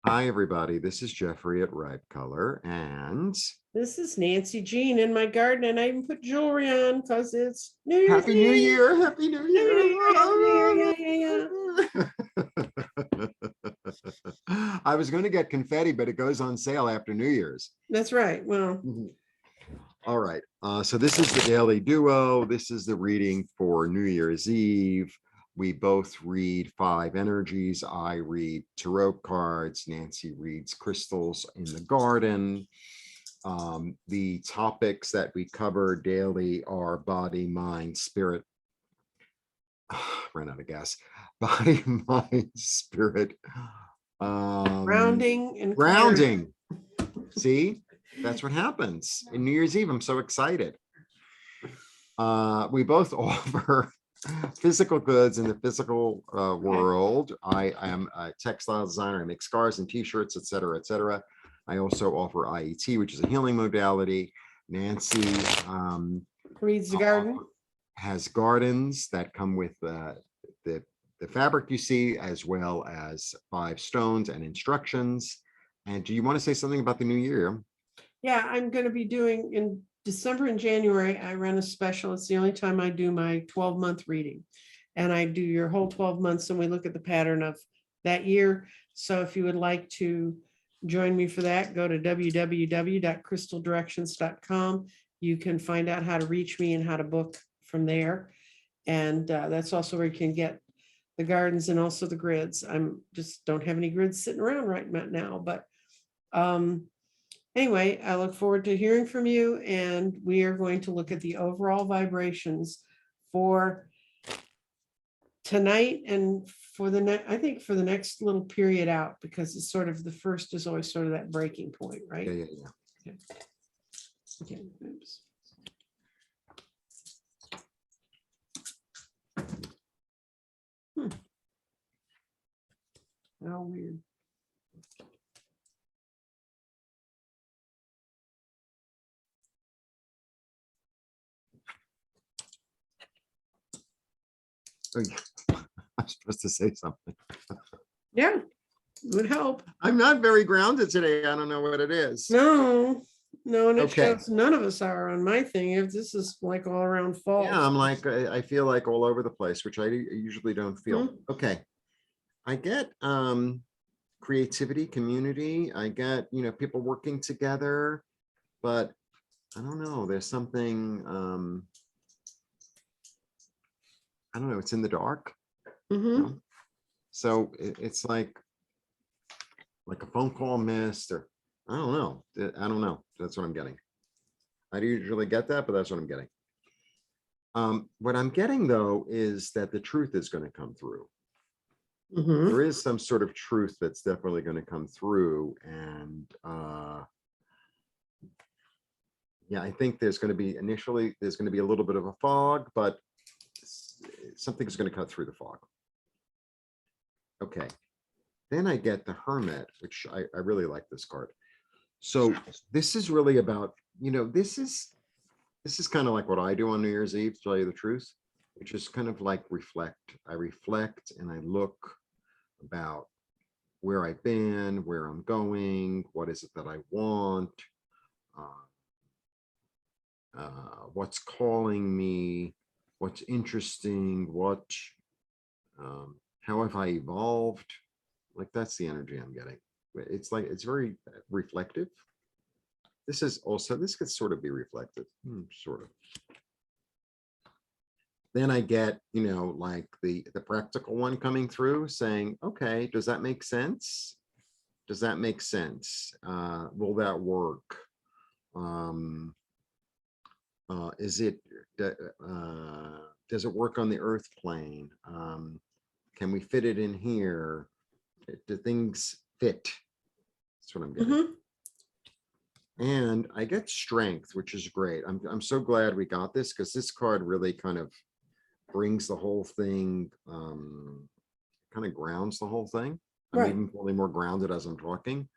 Hi, everybody. This is Jeffrey at Red Color, and This is Nancy Jean in my garden, and I even put jewelry on because it's New Year's Happy New Eve. Year! Happy New Happy New Year, Happy New Year, I was going to get confetti, but it goes on sale after New Year's. That's right. Well, All right. So this is the Daily Duo. This is the reading for New Year's Eve. We both read 5 energies. I read tarot cards. Nancy reads crystals in the garden. The topics that we cover daily are body, mind, spirit. Ran out of gas. Body, mind, spirit. grounding and Grounding. See, that's what happens in New Year's Eve. I'm so excited. We both offer physical goods in the physical world. I am a textile designer. I make scarves and t-shirts, etc., etc. I also offer IET, which is a healing modality. Nancy reads the garden. has gardens that come with the fabric you see, as well as 5 stones and instructions. And do you want to say something about the new year? Yeah, I'm going to be doing in December and January. I run a special. It's the only time I do my 12-month reading, and I do your whole 12 months, and we look at the pattern of that year. So if you would like to join me for that, go to www.crystaldirections.com. You can find out how to reach me and how to book from there. And that's also where you can get the gardens and also the grids. I'm just don't have any grids sitting around right now, but anyway, I look forward to hearing from you, and we are going to look at the overall vibrations for tonight and for the next, I think for the next little period out, because it's sort of the first is always sort of that breaking point, right? Yeah. Okay. Okay. Oops. How weird. Oh, yeah. I'm supposed to say something. Yeah, would help. I'm not very grounded today. I don't know what it is. No, and it Okay. shows none of us are on my thing. If this is like all around fall. Yeah, I'm like, I feel like all over the place, which I usually don't feel. Okay. I get creativity, community. I get, people working together, but I don't know. There's something, I don't know. It's in the dark. So it's like a phone call missed, or I don't know. That's what I'm getting. I don't usually get that, but that's what I'm getting. What I'm getting, though, is that the truth is going to come through. There is some sort of truth that's definitely going to come through. And yeah, I think there's going to be a little bit of a fog, but something's going to cut through the fog. Okay. Then I get the Hermit, which I really like this card. So this is really about, this is kind of like what I do on New Year's Eve, to tell you the truth, which is kind of like reflect. I reflect and I look about where I've been, where I'm going, what is it that I want, what's calling me, what's interesting, how have I evolved? Like, that's the energy I'm getting. It's like, it's very reflective. This could sort of be reflective, sort of. Then I get, like the practical one coming through saying, okay, does that make sense? Does that make sense? Will that work? Does it work on the earth plane? Can we fit it in here? Do things fit? That's what I'm getting. And I get strength, which is great. I'm so glad we got this, because this card really kind of brings the whole thing, kind of grounds the whole thing. I'm even feeling more grounded as I'm talking.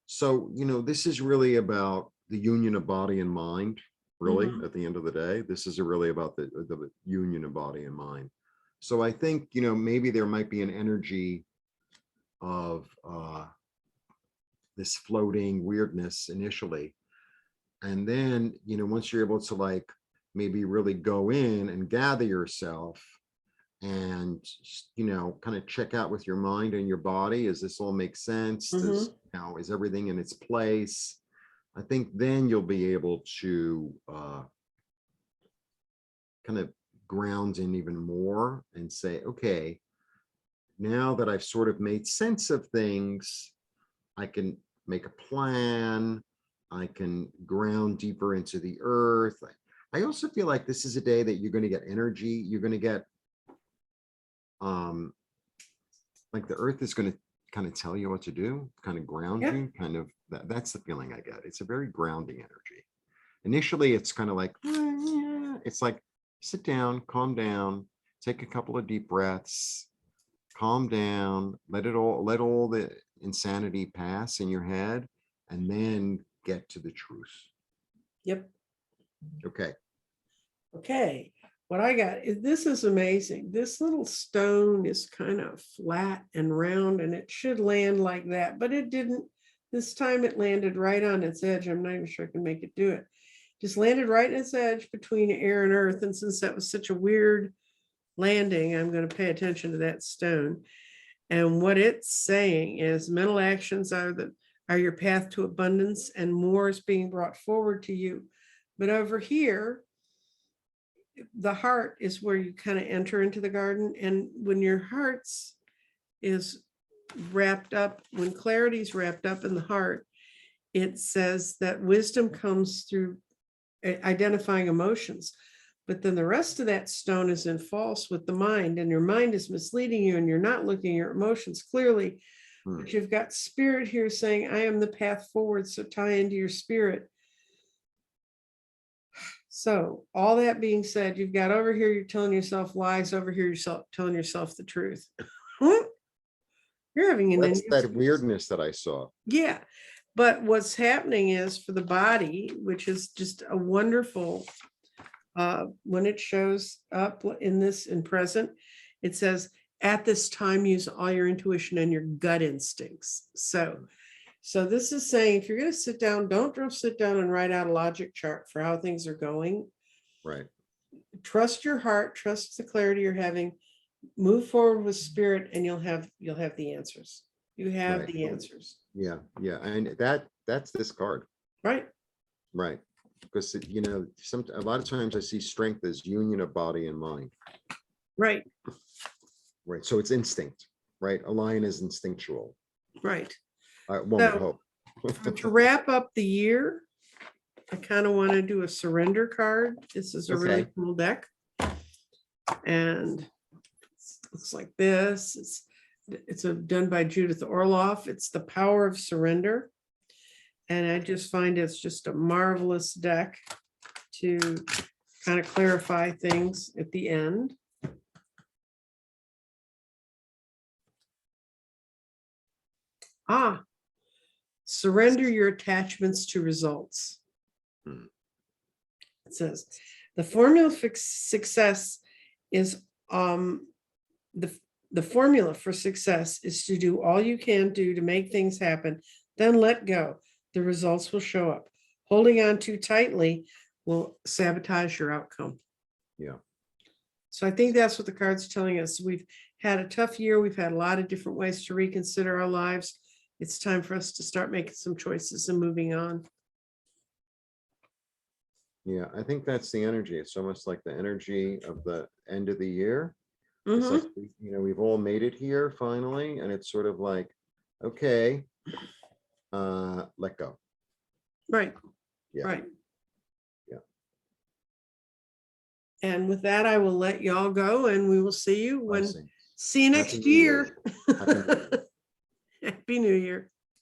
So, this is really about the union of body and mind, really, at the end of the day. This is really about the union of body and mind. So I think, maybe there might be an energy of this floating weirdness initially. And then, once you're able to like maybe really go in and gather yourself and, kind of check out with your mind and your body, does this all make sense? Does, is everything in its place? I think then you'll be able to kind of ground in even more and say, okay, now that I've sort of made sense of things, I can make a plan. I can ground deeper into the earth. I also feel like this is a day that you're going to get energy. You're going to get, like the earth is going to kind of tell you what to do, kind of ground you, kind of, that's the feeling I get. It's a very grounding energy. Initially, it's kind of like, it's like, sit down, calm down, take a couple of deep breaths, calm down, let all the insanity pass in your head, and then get to the truth. Yep. Okay. What I got is, this is amazing. This little stone is kind of flat and round, and it should land like that, but it didn't. This time it landed right on its edge. I'm not even sure I can make it do it. Just landed right in its edge between air and earth. And since that was such a weird landing, I'm going to pay attention to that stone. And what it's saying is mental actions are your path to abundance, and more is being brought forward to you. But over here, the heart is where you kind of enter into the garden. And when your heart's is wrapped up, when clarity's wrapped up in the heart, it says that wisdom comes through identifying emotions. But then the rest of that stone is in false with the mind, and your mind is misleading you, and you're not looking at your emotions clearly. But you've got spirit here saying, I am the path forward. So tie into your spirit. So all that being said, you've got over here, you're telling yourself lies, over here, you're telling yourself the truth. You're having That's that weirdness that I saw. Yeah. But what's happening is, for the body, which is just a wonderful, when it shows up in present, it says, at this time, use all your intuition and your gut instincts. So this is saying, if you're going to sit down, don't just sit down and write out a logic chart for how things are going. Right. Trust your heart, trust the clarity you're having, move forward with spirit, and you'll have the answers. You have the answers. Yeah. And that's this card. Right. Because, a lot of times I see strength as union of body and mind. Right. So it's instinct, right? A lion is instinctual. Right. One would hope. To wrap up the year, I kind of want to do a surrender card. This is a really cool deck. And it looks like this. It's done by Judith Orloff. It's the Power of Surrender. And I just find it's just a marvelous deck to kind of clarify things at the end. Surrender your attachments to results. It says the formula for success is the formula for success is to do all you can do to make things happen, then let go. The results will show up. Holding on too tightly will sabotage your outcome. Yeah. So I think that's what the card's telling us. We've had a tough year. We've had a lot of different ways to reconsider our lives. It's time for us to start making some choices and moving on. Yeah, I think that's the energy. It's almost like the energy of the end of the year. It's like, we've all made it here finally, and it's sort of like, okay, let go. Right. Yeah. Right. Yeah. And with that, I will let y'all go, and we will see you Blessings. see you next Happy New year. Year. Happy New Year. Happy New Year.